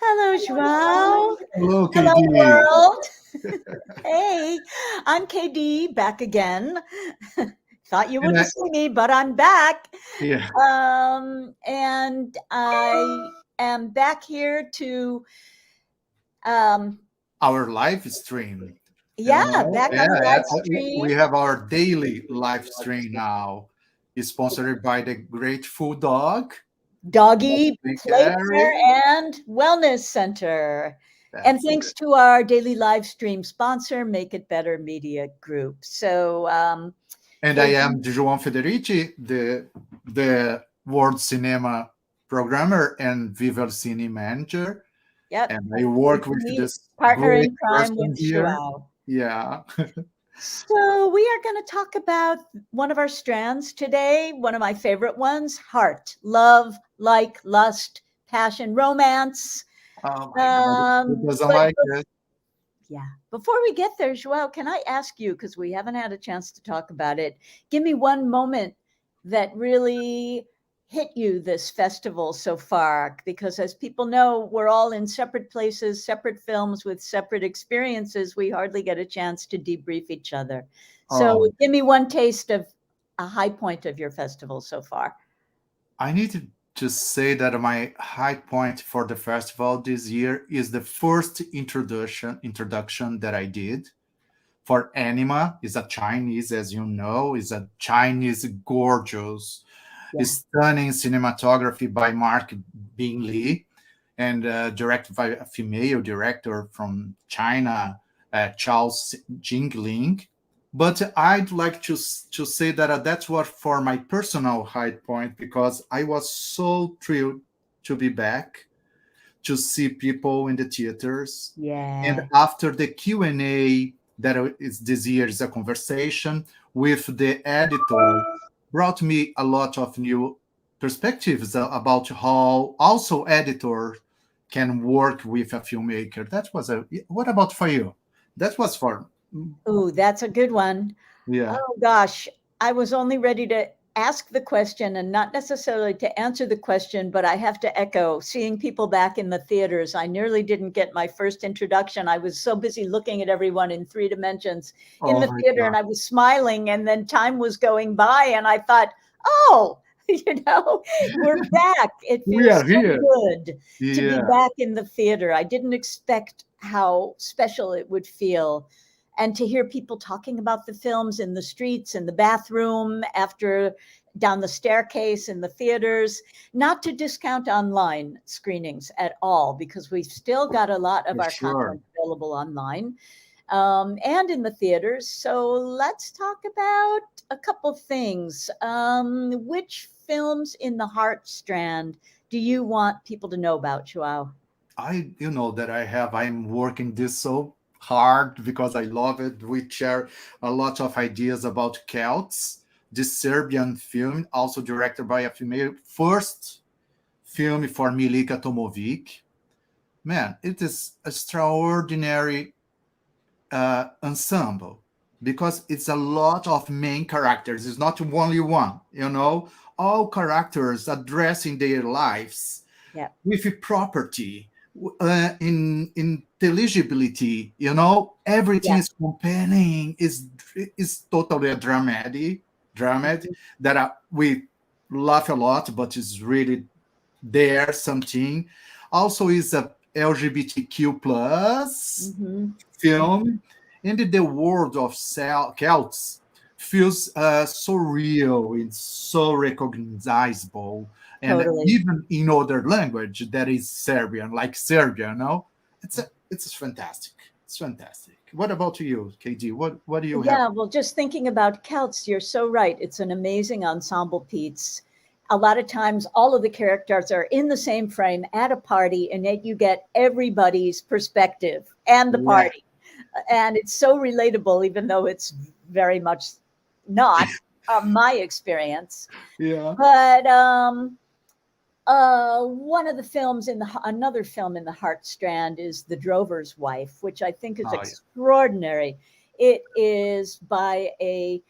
Hello, Joao. Hello, Hello, KD. world. Hey, I'm KD back again. Thought you And wouldn't I, see me, but I'm back. yeah, And I am back here to, um, our live stream. yeah, back on the live We stream. have our daily live stream now. It's sponsored by the Grateful Dog. Doggy Thank Playcare Gary. and Wellness Center. And That's thanks it. to our daily live stream sponsor, Make It Better Media Group. So, And I hey, am João Federici, the World Cinema programmer and Viva Cine manager. yep, And I work it's with me, this partner great in crime person with here. Joao. Yeah. So, we are going to talk about one of our strands today, one of my favorite ones, heart, love, like, lust, passion, romance. Oh my God. Who doesn't But like it? yeah. Before we get there, Joelle, can I ask you, because we haven't had a chance to talk about it, give me one moment that really hit you this festival so far? Because as people know, we're all in separate places, separate films with separate experiences. We hardly get a chance to debrief each other. So Oh, give me one taste of a high point of your festival so far. I need to just say that my high point for the festival this year is the first introduction that I did for Anima. Is a Chinese, as you know, is a Chinese gorgeous, Yeah. stunning cinematography by Mark Bingley and directed by a female director from China, Charles Jingling. But I'd like to say that that's what for my personal high point because I was so thrilled to be back to see people in the theaters, and Yeah. after the Q&A that is this year is a conversation with the editor brought me a lot of new perspectives about how also editor can work with a filmmaker. That was a what about for you? That was for Oh, that's a good one. yeah. Oh gosh, I was only ready to ask the question and not necessarily to answer the question, but I have to echo seeing people back in the theaters. I nearly didn't get my first introduction. I was so busy looking at everyone in three dimensions in Oh the my theater and God. I was smiling, and then time was going by, and I thought, oh, we're back. It We feels are so here. good to be Yeah. back in the theater. I didn't expect how special it would feel, and to hear people talking about the films in the streets, in the bathroom, after down the staircase in the theaters, not to discount online screenings at all, because we've still got a lot of For our sure. content available online, and in the theaters. So let's talk about a couple things. Which films in the Heart strand do you want people to know about, Joao? I you know that I'm working this so hard because I love it. We share a lot of ideas about Celts, this Serbian film, also directed by a female, first film for Milika Tomovic. Man, it is extraordinary ensemble because it's a lot of main characters. It's not only one, all characters addressing their lives Yeah. with property, in intelligibility. Everything Yeah. is compelling. Is totally a dramatic that we laugh a lot, but is really there something. Also, is a LGBTQ plus Hmm. film, and the world of Celts feels so real and so recognizable, and Totally. even in other language that is Serbian, like Serbia. No, it's fantastic. It's fantastic. What about you, KD? What do you have? Yeah, well, just thinking about Celts, you're so right. It's an amazing ensemble piece. A lot of times, all of the characters are in the same frame at a party, and yet you get everybody's perspective and the Yeah, party. And it's so relatable, even though it's very much not my experience. yeah. But one of the films in the another film in the Heart strand is The Drover's Wife, which I think is Oh yeah. extraordinary. It is by a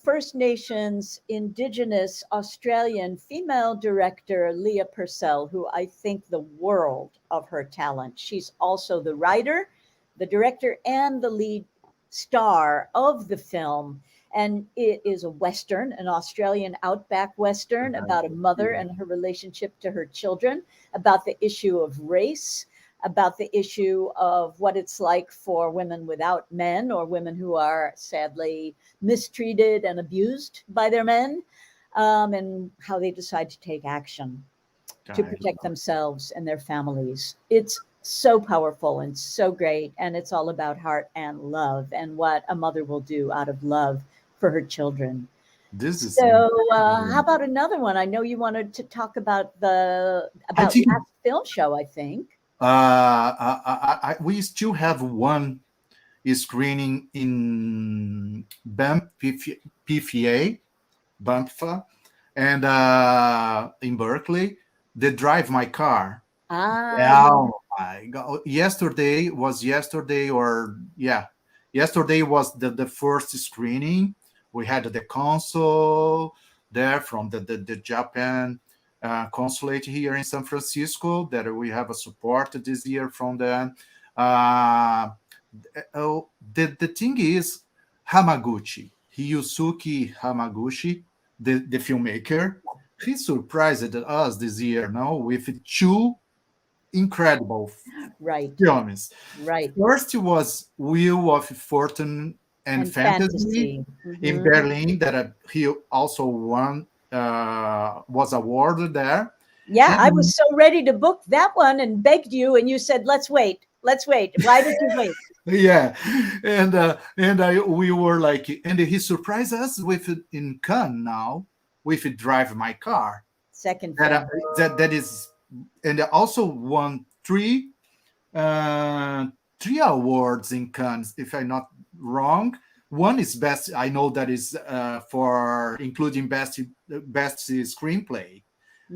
First Nations, Indigenous, Australian female director Leah Purcell, who I think the world of her talent. She's also the writer, the director, and the lead star of the film. And it is a Western, an Australian outback Western about a mother and her relationship to her children, about the issue of race, about the issue of what it's like for women without men or women who are sadly mistreated and abused by their men, and how they decide to take action to protect themselves and their families. It's so powerful and so great. And it's all about heart and love and what a mother will do out of love for her children. This is So, how about another one? I know you wanted to talk about last film show, I think. We still have one screening in PFA, BAMPFA, and in Berkeley, the Drive My Car. Oh my God! Yesterday was the first screening. We had the consul there from the Japan consulate here in San Francisco that we have a support this year from them. The thing is, Hiyusuke Hamaguchi, the filmmaker, he surprised us this year, with two incredible films. Right. First was Wheel of Fortune and Fantasy in Berlin, that he also won, was awarded there. Yeah, and I was so ready to book that one and begged you, and you said, "Let's wait. Let's wait." Why did you wait? Yeah, we were like, and he surprised us with in Cannes now with Drive My Car. Second that is, and also won three awards in Cannes, if I'm not wrong. One is best. I know that is for including best screenplay.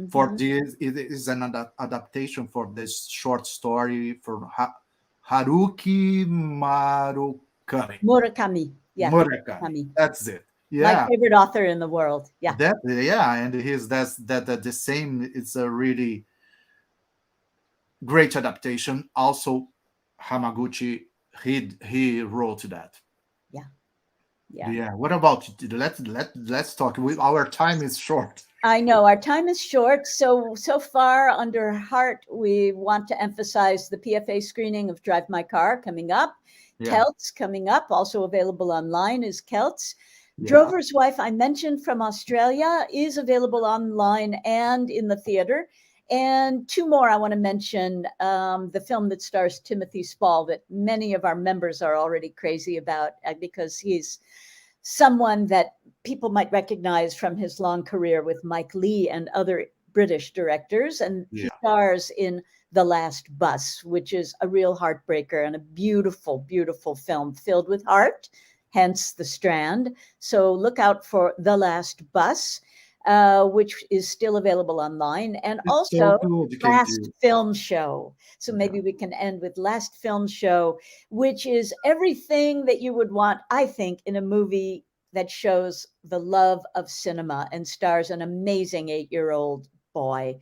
For this, it is an adaptation for this short story for Haruki Murakami. Yeah, Murakami. That's it. Yeah, my favorite author in the world. Yeah, and that's the same. It's a really great adaptation. Also, Hamaguchi, he wrote that. Yeah. What about you? Let's talk. Our time is short. I know our time is short. So far under Heart, we want to emphasize the PFA screening of Drive My Car coming up. Celts coming up, also available online, is Celts. Drover's Wife, I mentioned, from Australia, is available online and in the theater. And two more I want to mention, the film that stars Timothy Spall that many of our members are already crazy about because he's someone that people might recognize from his long career with Mike Leigh and other British directors. And he stars in The Last Bus, which is a real heartbreaker and a beautiful, beautiful film filled with heart, hence The Strand. So look out for The Last Bus, which is still available online, and also Last Film Show. So maybe we can end with Last Film Show, which is everything that you would want, I think, in a movie that shows the love of cinema and stars an amazing 8-year-old boy.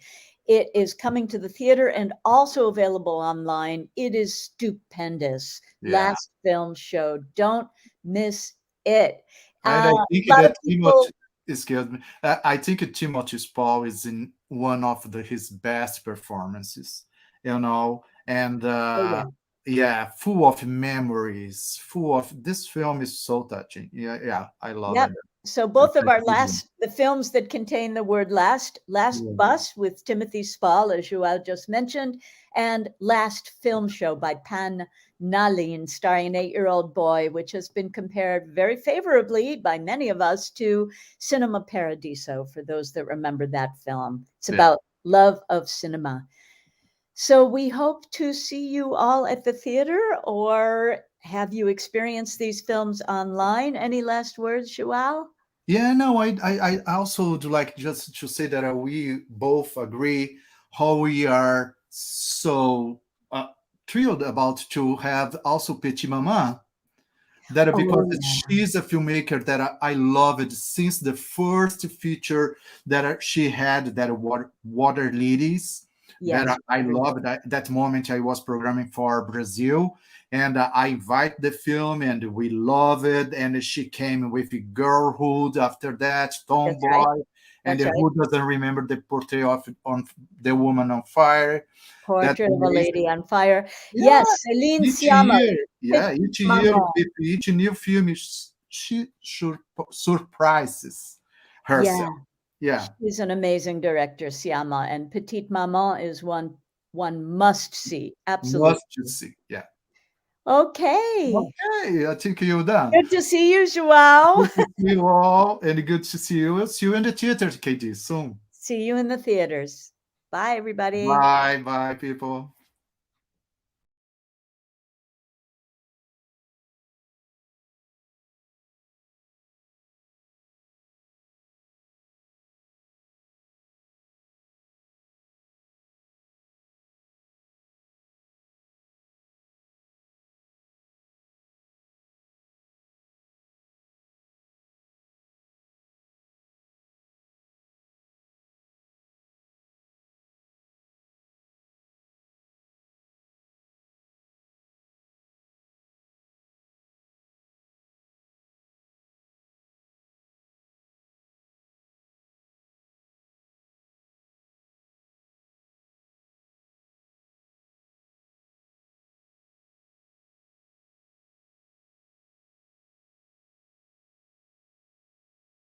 It is coming to the theater and also available online. It is stupendous. Last Film Show. Don't miss it. And I think that Timothy, excuse me, I think Timothy Spall is in one of his best performances, and full of memories, this film is so touching. I love it. So both of our the films that contain the word Last Bus with Timothy Spall, as Joao just mentioned, and Last Film Show by Pan Nalin, starring an 8-year-old boy, which has been compared very favorably by many of us to Cinema Paradiso, for those that remember that film. It's about love of cinema. So we hope to see you all at the theater, or have you experienced these films online? Any last words, Joao? Yeah, no, I also would like just to say that we both agree how we are so thrilled about to have also Petit Maman that because Oh, yeah. she's a filmmaker that I love it since the first feature that she had, that water lilies, that Yes. I love that moment. I was programming for Brazil, and I invite the film, and we love it. And she came with Girlhood after that, That's right. Tomboy, and That's right. who doesn't remember the portrait of on the woman on fire? That's Portrait of a amazing. Lady on Fire. Yeah, Yes, Celine each Sciamma, year, yeah, Petite each year Maman. with each new film, she surprises Yeah, herself. Yeah, she's an amazing director, Sciamma, and Petite Maman is one must see. Absolutely. must you see. Yeah. Okay. Okay, I think you're done. Good to see you, João. Good to see you all, and good to see you. See you in the theater, KD, soon. See you in the theaters. Bye, everybody. Bye, bye, people.